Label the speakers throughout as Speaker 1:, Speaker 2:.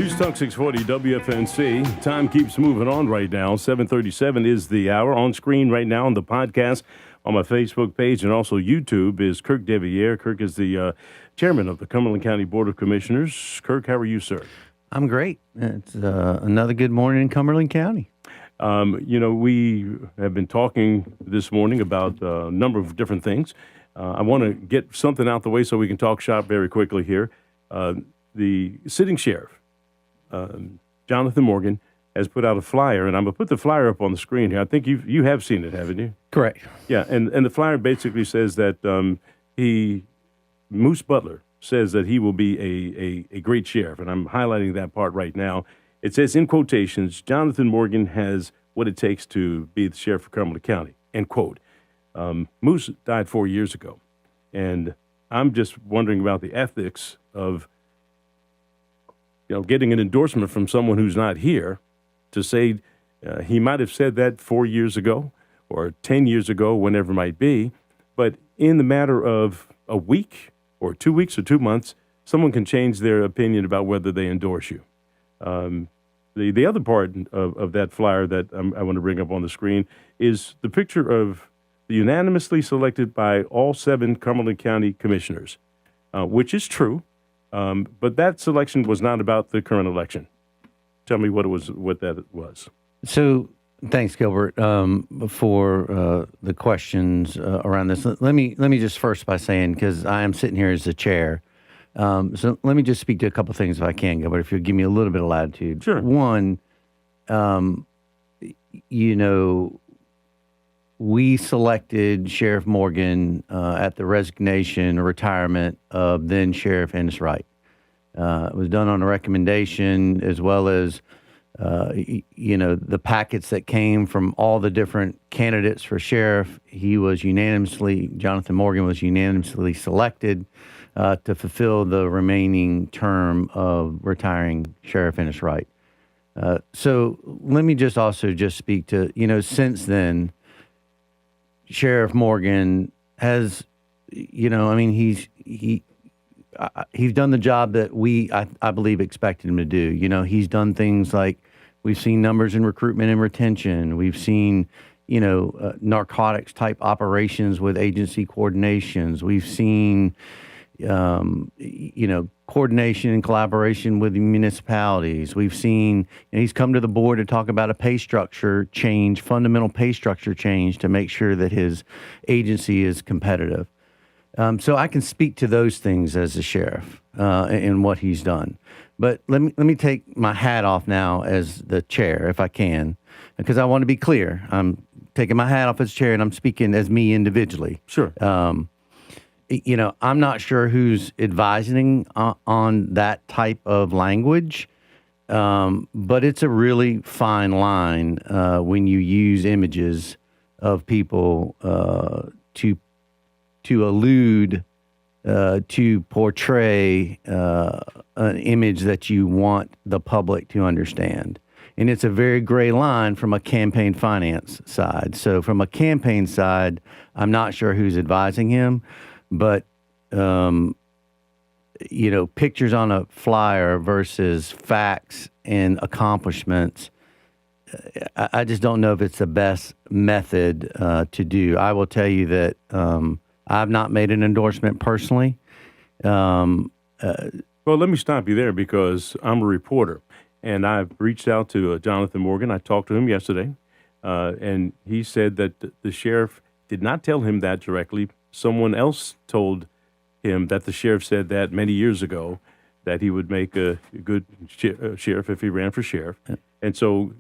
Speaker 1: News Talk 640 WFNC. Time keeps moving on right now. 7:37 is the hour. On screen right now on the podcast on my Facebook page and also YouTube is KIRK deViere. KIRK is the chairman of the Cumberland County Board of Commissioners. KIRK, how are you, sir?
Speaker 2: I'm great. It's another good morning in Cumberland County.
Speaker 1: We have been talking this morning about a number of different things. I want to get something out the way so we can talk shop very quickly here. The sitting sheriff, Jonathan Morgan, has put out a flyer, and I'm going to put the flyer up on the screen here. I think you have seen it, haven't you?
Speaker 2: Correct.
Speaker 1: Yeah, and the flyer basically says that Moose Butler says that he will be a great sheriff, and I'm highlighting that part right now. It says, in quotations, Jonathan Morgan has what it takes to be the sheriff of Cumberland County, end quote. Moose died 4 years ago, and I'm just wondering about the ethics of getting an endorsement from someone who's not here to say he might have said that 4 years ago or 10 years ago, whenever it might be, but in the matter of a week or 2 weeks or 2 months, someone can change their opinion about whether they endorse you. The other part of that flyer that I want to bring up on the screen is the picture of the unanimously selected by all 7 Cumberland County commissioners, which is true. But that selection was not about the current election. Tell me what that was. So,
Speaker 2: thanks, Gilbert, for the questions around this. Let me just first by saying, because I am sitting here as the chair, so let me just speak to a couple things if I can, Gilbert, if you'll give me a little bit of latitude.
Speaker 1: Sure.
Speaker 2: One, we selected Sheriff Morgan at the resignation or retirement of then Sheriff Ennis Wright. It was done on a recommendation as well as, the packets that came from all the different candidates for sheriff. Jonathan Morgan was unanimously selected to fulfill the remaining term of retiring Sheriff Ennis Wright. So let me just also speak to, since then, Sheriff Morgan has, he's done the job that I believe, expected him to do. He's done things like we've seen numbers in recruitment and retention. We've seen, narcotics type operations with agency coordinations. We've seen, coordination and collaboration with the municipalities. We've seen, and he's come to the board to talk about a pay structure change, fundamental pay structure change to make sure that his agency is competitive. So I can speak to those things as a sheriff and what he's done. But let me take my hat off now as the chair, if I can, because I want to be clear. I'm taking my hat off as chair, and I'm speaking as me individually.
Speaker 1: Sure.
Speaker 2: I'm not sure who's advising on that type of language, but it's a really fine line when you use images of people to allude to portray an image that you want the public to understand. And it's a very gray line from a campaign finance side. So from a campaign side, I'm not sure who's advising him. But, pictures on a flyer versus facts and accomplishments, I just don't know if it's the best method to do. I will tell you that I've not made an endorsement personally.
Speaker 1: Well, let me stop you there because I'm a reporter, and I've reached out to Jonathan Morgan. I talked to him yesterday, and he said that the sheriff did not tell him that directly. Someone else told him that the sheriff said that many years ago, that he would make a good sheriff if he ran for sheriff. Yeah. And so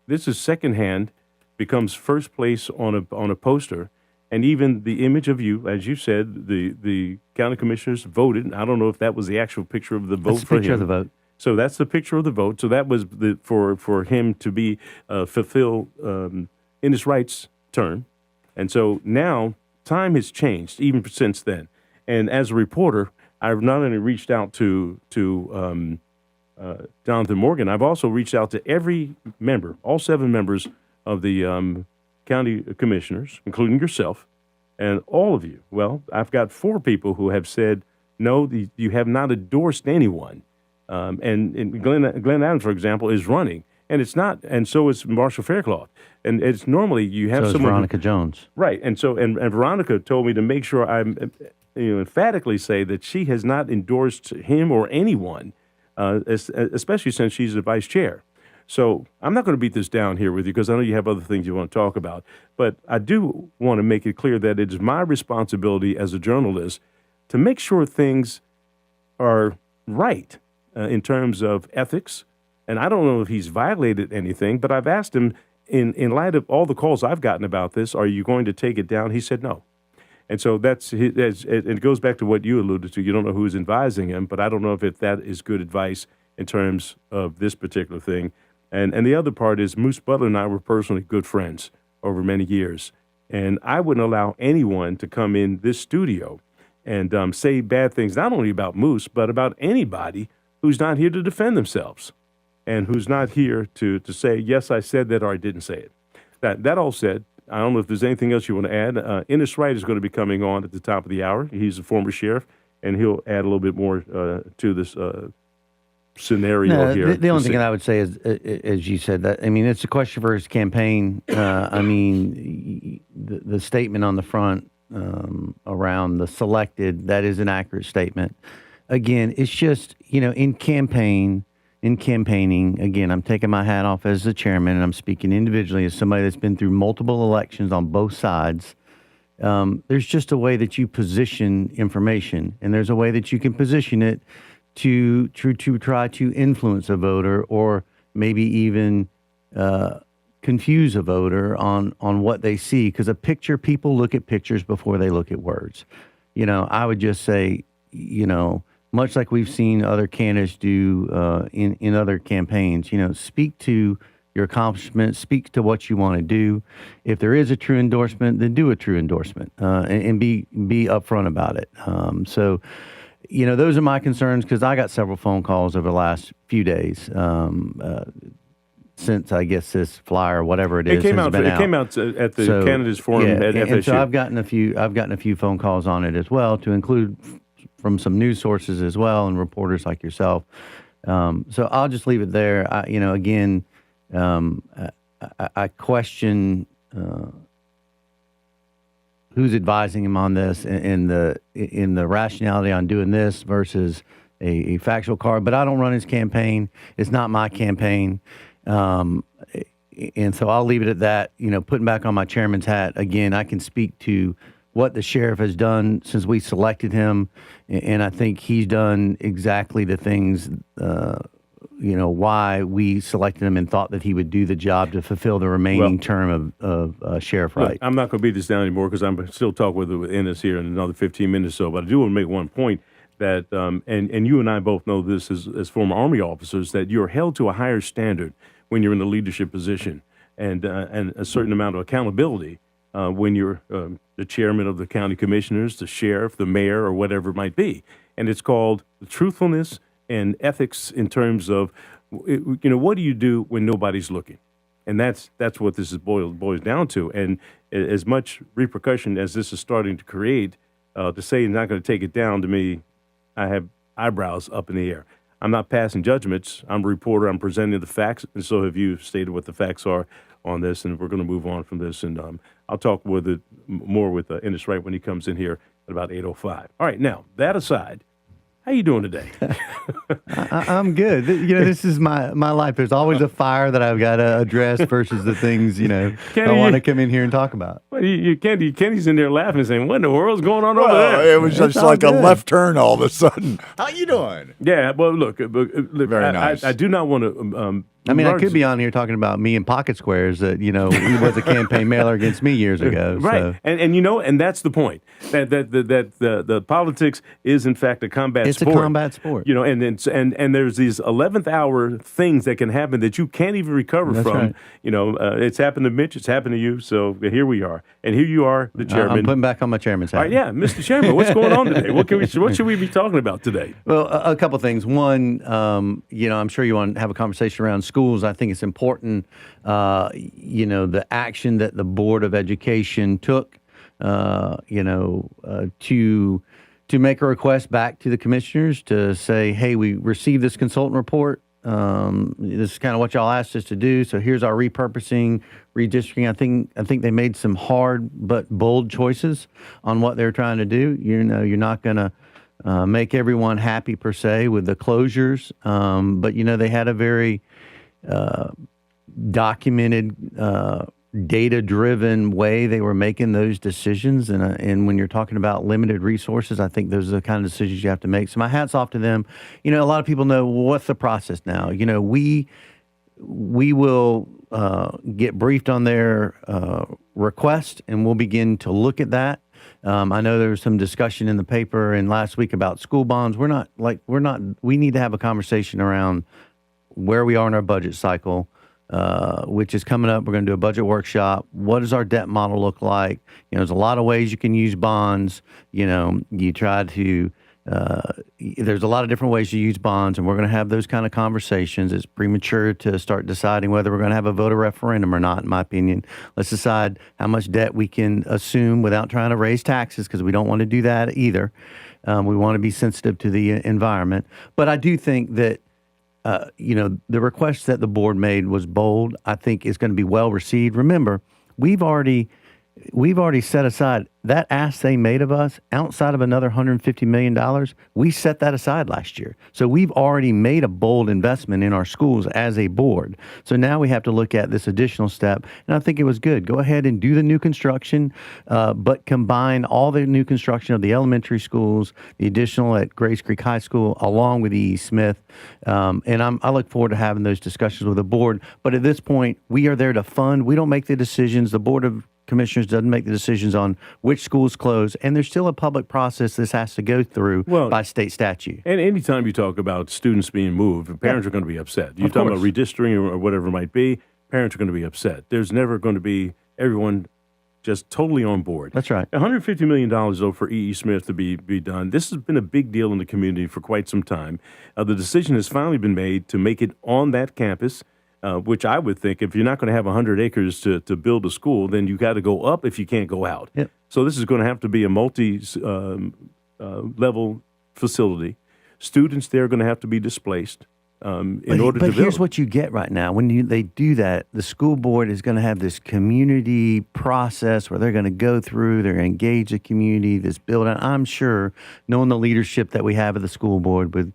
Speaker 1: this is secondhand, becomes first place on a poster. And even the image of you, as you said, the county commissioners voted. I don't know if that was the actual picture of the vote
Speaker 2: that's
Speaker 1: for
Speaker 2: the picture
Speaker 1: him.
Speaker 2: Of the vote.
Speaker 1: So that's the picture of the vote. So that was for him to be fulfill Ennis Wright's term. And so now time has changed even since then. And as a reporter, I've not only reached out to Jonathan Morgan, I've also reached out to every member, all 7 members of the county commissioners, including yourself, and all of you. Well, I've got 4 people who have said, no, you have not endorsed anyone And Glenn Adams, for example, is running. And it's not, and so is Marshall Faircloth. And it's normally you have
Speaker 2: So is
Speaker 1: someone.
Speaker 2: Veronica Jones.
Speaker 1: Right. And so, and Veronica told me to make sure I emphatically say that she has not endorsed him or anyone, especially since she's the vice chair. So I'm not going to beat this down here with you because I know you have other things you want to talk about. But I do want to make it clear that it is my responsibility as a journalist to make sure things are right in terms of ethics. And I don't know if he's violated anything, but I've asked him in light of all the calls I've gotten about this, are you going to take it down? He said no. And so it goes back to what you alluded to. You don't know who's advising him, but I don't know if that is good advice in terms of this particular thing. And the other part is Moose Butler and I were personally good friends over many years. And I wouldn't allow anyone to come in this studio and say bad things, not only about Moose, but about anybody who's not here to defend themselves and who's not here to say, yes, I said that or I didn't say it. That all said, I don't know if there's anything else you want to add. Ennis Wright is going to be coming on at the top of the hour. He's a former sheriff, and he'll add a little bit more to this scenario here.
Speaker 2: The only thing that I would say is, as you said, that I mean, it's a question for his campaign. I mean, the statement on the front around the selected, that is an accurate statement. Again, it's just, in campaigning, again, I'm taking my hat off as the chairman, and I'm speaking individually as somebody that's been through multiple elections on both sides. There's just a way that you position information, and there's a way that you can position it to try to influence a voter or maybe even confuse a voter on what they see. Because people look at pictures before they look at words. I would just say, much like we've seen other candidates do in other campaigns, speak to your accomplishments, speak to what you want to do. If there is a true endorsement, then do a true endorsement and be upfront about it. So, those are my concerns because I got several phone calls over the last few days since I guess this flyer, whatever it is,
Speaker 1: it came
Speaker 2: has
Speaker 1: out.
Speaker 2: been
Speaker 1: It came out at the candidates forum at FSU.
Speaker 2: And so I've gotten a few phone calls on it as well, to include from some news sources as well and reporters like yourself. So I'll just leave it there. I question who's advising him on this in the rationality on doing this versus a factual card. But I don't run his campaign. It's not my campaign. And so I'll leave it at that. Putting back on my chairman's hat, again, I can speak to what the sheriff has done since we selected him. And I think he's done exactly the things, why we selected him and thought that he would do the job to fulfill the remaining term of Sheriff Wright.
Speaker 1: Look, I'm not going to beat this down anymore because I'm still talking with Ennis here in another 15 minutes or so. But I do want to make one point that, and you and I both know this as former Army officers, that you're held to a higher standard when you're in a leadership position and a certain amount of accountability when you're the chairman of the county commissioners, the sheriff, the mayor, or whatever it might be. And it's called truthfulness and ethics in terms of, what do you do when nobody's looking? And that's what this is boils down to. And as much repercussion as this is starting to create, to say you're not going to take it down, to me, I have eyebrows up in the air. I'm not passing judgments. I'm a reporter. I'm presenting the facts. And so have you stated what the facts are on this, and we're going to move on from this. And I'll talk more with Ennis Wright when he comes in here at about 8:05. All right, now, that aside, how you doing today?
Speaker 2: I'm good. This is my life. There's always a fire that I've got to address versus the things, I want to come in here and talk about.
Speaker 1: Well, Kenny's in there laughing, saying, "What in the world's going on over there?"
Speaker 3: It was just like a left turn all of a sudden. How you doing?
Speaker 1: Yeah, well, look,
Speaker 3: Very nice.
Speaker 1: I do not want to.
Speaker 2: I could be on here talking about me and pocket squares that, he was a campaign mailer against me years ago.
Speaker 1: Right.
Speaker 2: So.
Speaker 1: And that's the point. That the politics is in fact a combat sport.
Speaker 2: It's a combat sport.
Speaker 1: And there's these 11th hour things that can happen that you can't even recover
Speaker 2: That's
Speaker 1: from.
Speaker 2: Right.
Speaker 1: It's happened to Mitch, it's happened to you. So here we are. And here you are, the chairman.
Speaker 2: I'm putting back on my chairman's hat.
Speaker 1: All right, yeah, Mr. Chairman, what's going on today? What should we be talking about today?
Speaker 2: Well, a couple things. One, I'm sure you want to have a conversation around schools. I think it's important, the action that the Board of Education took, to to make a request back to the commissioners to say, hey, we received this consultant report. This is kind of what y'all asked us to do. So here's our repurposing, redistricting. I think they made some hard but bold choices on what they're trying to do. You know, you're not going to make everyone happy per se with the closures, but you know they had a very documented, data-driven way they were making those decisions. And when you're talking about limited resources, I think those are the kind of decisions you have to make. So my hat's off to them. You know, a lot of people know, well, what's the process now? You know, we will get briefed on their request, and we'll begin to look at that. I know there was some discussion in the paper and last week about school bonds. We need to have a conversation around where we are in our budget cycle, which is coming up. We're going to do a budget workshop. What does our debt model look like? You know, there's a lot of ways you can use bonds. You know, you try to, there's a lot of different ways to use bonds, and we're going to have those kind of conversations. It's premature to start deciding whether we're going to have a voter referendum or not, in my opinion. Let's decide how much debt we can assume without trying to raise taxes, because we don't want to do that either. We want to be sensitive to the environment. But I do think that you know, the request that the board made was bold. I think it's going to be well received. Remember, we've already set aside that ask they made of us outside of another $150 million. We set that aside last year. So we've already made a bold investment in our schools as a board. So now we have to look at this additional step. And I think it was good. Go ahead and do the new construction, but combine all the new construction of the elementary schools, the additional at Grace Creek High School, along with E.E. Smith. And I look forward to having those discussions with the board. But at this point, we are there to fund. We don't make the decisions. The Board of Commissioners doesn't make the decisions on which schools close, and there's still a public process this has to go through by state statute.
Speaker 1: And anytime you talk about students being moved, parents are going to be upset. You're talking about redistricting or whatever it might be, parents are going to be upset. There's never going to be everyone just totally on board.
Speaker 2: That's right.
Speaker 1: $150 million, though, for E.E. Smith to be done. This has been a big deal in the community for quite some time. The decision has finally been made to make it on that campus. Which I would think if you're not going to have 100 acres to build a school, then you got to go up if you can't go out.
Speaker 2: Yep.
Speaker 1: So this is going to have to be a multi-level facility. Students there are going to have to be displaced in order to build.
Speaker 2: But here's what you get right now. When they do that, the school board is going to have this community process where they're going to go through, they're going to engage the community, this building. I'm sure, knowing the leadership that we have at the school board with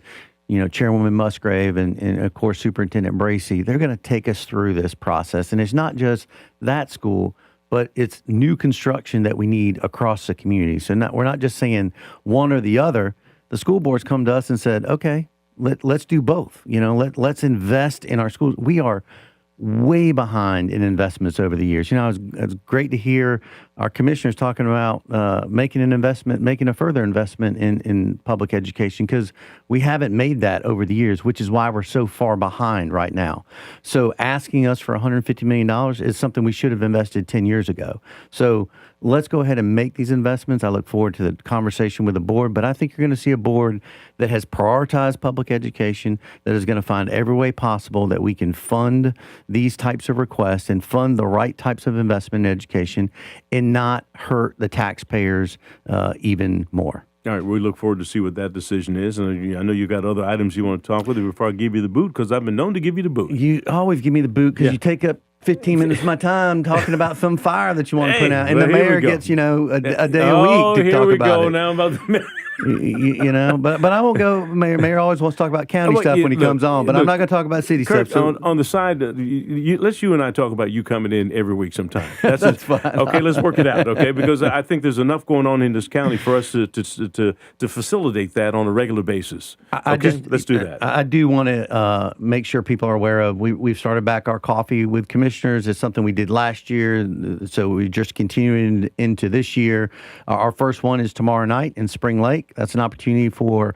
Speaker 2: Chairwoman Musgrave and of course, Superintendent Bracey, they're going to take us through this process. And it's not just that school, but it's new construction that we need across the community. So we're not just saying one or the other. The school board's come to us and said, okay, let's do both. Let's invest in our schools. We are way behind in investments over the years. It's great to hear our commissioners talking about making a further investment in public education, because we haven't made that over the years, which is why we're so far behind right now. So asking us for $150 million is something we should have invested 10 years ago. So let's go ahead and make these investments. I look forward to the conversation with the board, but I think you're going to see a board that has prioritized public education, that is going to find every way possible that we can fund these types of requests and fund the right types of investment in education and not hurt the taxpayers even more.
Speaker 1: All right, we look forward to see what that decision is. And I know you got other items you want to talk with before I give you the boot, because I've been known to give you the boot.
Speaker 2: You always give me the boot because you take up 15 minutes of my time talking about some fire that you want to put out, and the mayor gets, a day a week to talk about it.
Speaker 1: Here we go now about the mayor.
Speaker 2: But I won't go. Mayor always wants to talk about county stuff when he comes on, but I'm not going to talk about city
Speaker 1: Kirk,
Speaker 2: stuff. So.
Speaker 1: On the side, let's you and I talk about you coming in every week sometime.
Speaker 2: That's fine.
Speaker 1: Okay, let's work it out. Okay, because I think there's enough going on in this county for us to facilitate that on a regular basis. Let's do that.
Speaker 2: I do want to make sure people are aware of. We've started back our coffee with commissioners. It's something we did last year, so we just continuing into this year. Our first one is tomorrow night in Spring Lake. That's an opportunity for,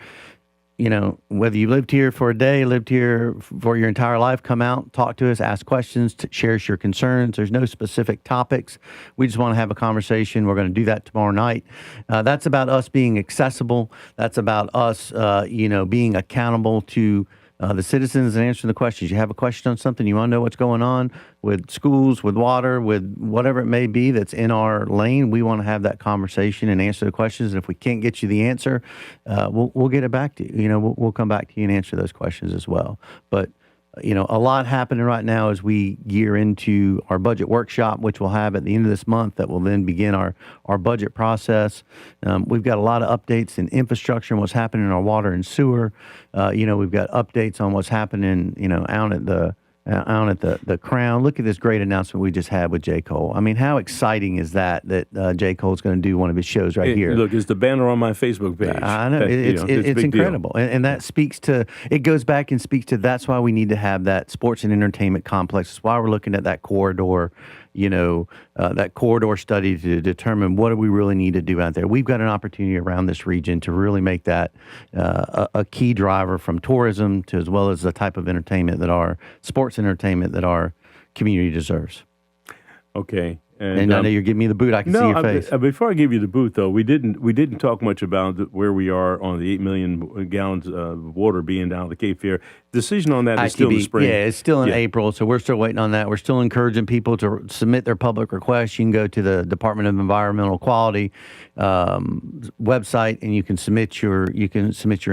Speaker 2: whether you lived here for a day, lived here for your entire life, come out, talk to us, ask questions, share your concerns. There's no specific topics. We just want to have a conversation. We're going to do that tomorrow night. That's about us being accessible. That's about us, being accountable to the citizens and answering the questions. You have a question on something, you want to know what's going on with schools, with water, with whatever it may be that's in our lane, we want to have that conversation and answer the questions. And if we can't get you the answer, we'll get it back to you. We'll come back to you and answer those questions as well. But a lot happening right now as we gear into our budget workshop, which we'll have at the end of this month, that will then begin our budget process. We've got a lot of updates in infrastructure and what's happening in our water and sewer. We've got updates on what's happening, out at the Crown. Look at this great announcement we just had with J. Cole. I mean, how exciting is that J. Cole's going to do one of his shows right here?
Speaker 1: Look, it's the banner on my Facebook page.
Speaker 2: I know. It's incredible. And that speaks to, it goes back and speaks to, that's why we need to have that sports and entertainment complex. That's why we're looking at that corridor, that corridor study to determine what do we really need to do out there. We've got an opportunity around this region to really make that a key driver from tourism to, as well as the type of entertainment that our sports entertainment that our community deserves.
Speaker 1: Okay.
Speaker 2: And I know you're giving me the boot. I can see your face.
Speaker 1: Before I give you the boot, though, we didn't talk much about where we are on the 8 million gallons of water being down at the Cape Fear. Decision on that is still in the spring.
Speaker 2: Yeah, it's still in April, so we're still waiting on that. We're still encouraging people to submit their public requests. You can go to the Department of Environmental Quality website, and you can submit your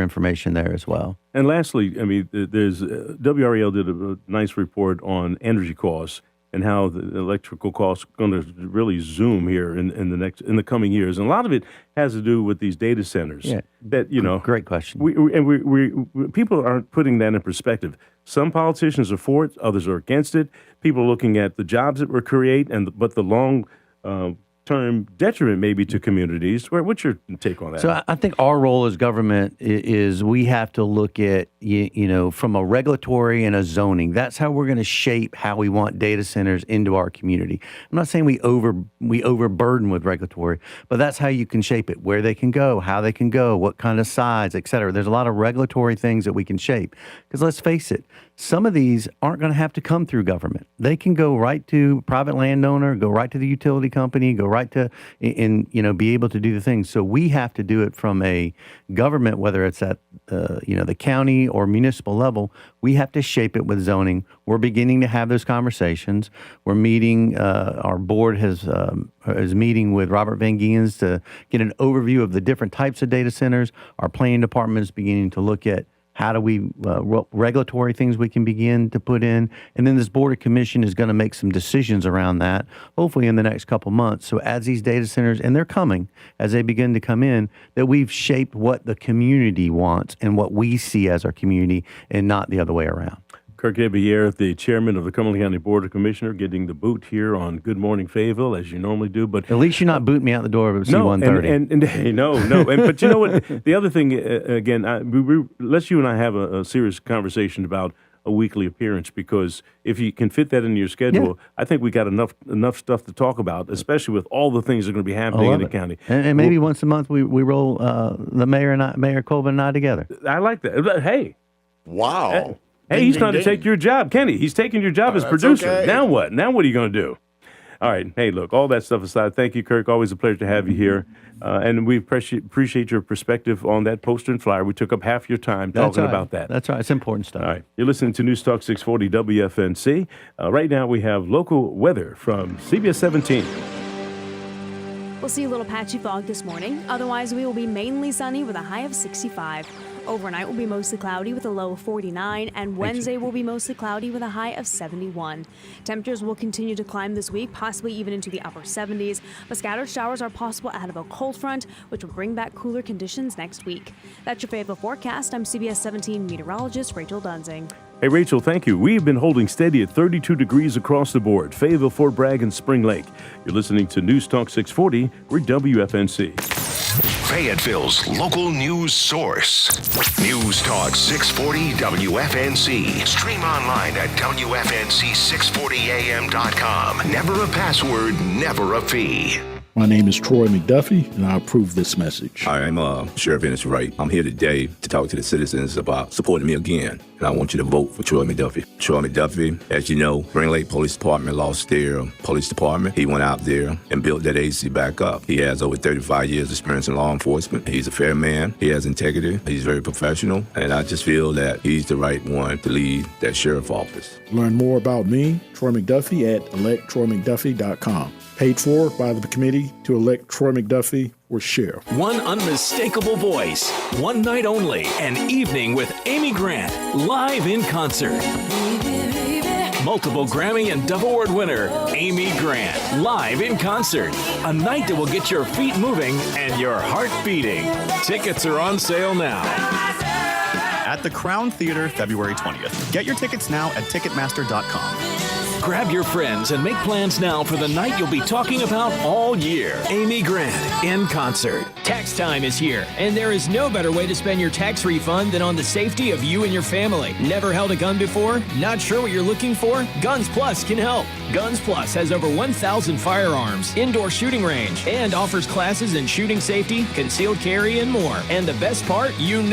Speaker 2: information there as well.
Speaker 1: And lastly, there's WRAL did a nice report on energy costs and how the electrical costs are going to really zoom here in the coming years, and a lot of it has to do with these data centers.
Speaker 2: Yeah,
Speaker 1: that
Speaker 2: great question.
Speaker 1: We people aren't putting that in perspective. Some politicians are for it, others are against it. People are looking at the jobs it will create, but the long term detriment maybe to communities. What's your take on that?
Speaker 2: So I think our role as government is we have to look at, from a regulatory and a zoning. That's how we're going to shape how we want data centers into our community. I'm not saying we overburden with regulatory, but that's how you can shape it, where they can go, how they can go, what kind of size, et cetera. There's a lot of regulatory things that we can shape. Because let's face it, some of these aren't going to have to come through government. They can go right to private landowner, go right to the utility company, go right to, be able to do the things. So we have to do it from a government, whether it's at, the county or municipal level. We have to shape it with zoning. We're beginning to have those conversations. We're meeting, our board is meeting with Robert Van Giens to get an overview of the different types of data centers. Our planning department is beginning to look at how do we, what regulatory things we can begin to put in. And then this Board of Commission is going to make some decisions around that, hopefully in the next couple months. So as these data centers, and they're coming, as they begin to come in, that we've shaped what the community wants and what we see as our community and not the other way around.
Speaker 1: KIRK deViere, the chairman of the Cumberland County Board of Commissioners, getting the boot here on Good Morning Fayetteville, as you normally do. But
Speaker 2: at least you're not booting me out the door of C-130.
Speaker 1: No. But you know what? The other thing, again, let's you and I have a serious conversation about a weekly appearance, because if you can fit that into your schedule, I think we got enough stuff to talk about, especially with all the things that are going to be happening in the county.
Speaker 2: And maybe once a month we roll the Mayor Colvin and I together.
Speaker 1: I like that. Hey.
Speaker 3: Wow.
Speaker 1: Hey, he's trying to take your job, Kenny. He's taking your job as producer.
Speaker 3: Okay.
Speaker 1: Now what? Now what are you going to do? All right. Hey, look, all that stuff aside, thank you, KIRK. Always a pleasure to have you here. And we appreciate your perspective on that poster and flyer. We took up half your time talking about that.
Speaker 2: That's right. It's important stuff.
Speaker 1: All right. You're listening to News Talk 640 WFNC. Right now we have local weather from CBS 17.
Speaker 4: We'll see a little patchy fog this morning. Otherwise, we will be mainly sunny with a high of 65. Overnight will be mostly cloudy with a low of 49, and Wednesday will be mostly cloudy with a high of 71. Temperatures will continue to climb this week, possibly even into the upper 70s, but scattered showers are possible ahead of a cold front, which will bring back cooler conditions next week. That's your Fayetteville forecast. I'm CBS 17 meteorologist Rachel Dunsing.
Speaker 1: Hey, Rachel, thank you. We've been holding steady at 32 degrees across the board. Fayetteville, Fort Bragg, and Spring Lake. You're listening to News Talk 640. We're WFNC.
Speaker 5: Fayetteville's local news source. News Talk 640 WFNC. Stream online at WFNC640am.com. Never a password, never a fee.
Speaker 6: My name is Troy McDuffie, and I approve this message.
Speaker 7: Hi, I'm Sheriff Ennis Wright. I'm here today to talk to the citizens about supporting me again, and I want you to vote for Troy McDuffie. Troy McDuffie, as you know, Ring Lake Police Department lost their police department. He went out there and built that agency back up. He has over 35 years experience in law enforcement. He's a fair man. He has integrity. He's very professional, and I just feel that he's the right one to lead that sheriff office.
Speaker 6: Learn more about me, Troy McDuffie, at electtroymcduffie.com. Paid for by the committee to elect Troy McDuffie for sheriff.
Speaker 8: One unmistakable voice, one night only, an evening with Amy Grant, live in concert. Multiple Grammy and Dove Award winner, Amy Grant, live in concert. A night that will get your feet moving and your heart beating. Tickets are on sale now.
Speaker 9: At the Crown Theater, February 20th. Get your tickets now at Ticketmaster.com.
Speaker 8: Grab your friends and make plans now for the night you'll be talking about all year. Amy Grant in concert.
Speaker 10: Tax time is here, and there is no better way to spend your tax refund than on the safety of you and your family. Never held a gun before? Not sure what you're looking for? Guns Plus can help. Guns Plus has over 1,000 firearms, indoor shooting range, and offers classes in shooting safety, concealed carry, and more. And the best part, you know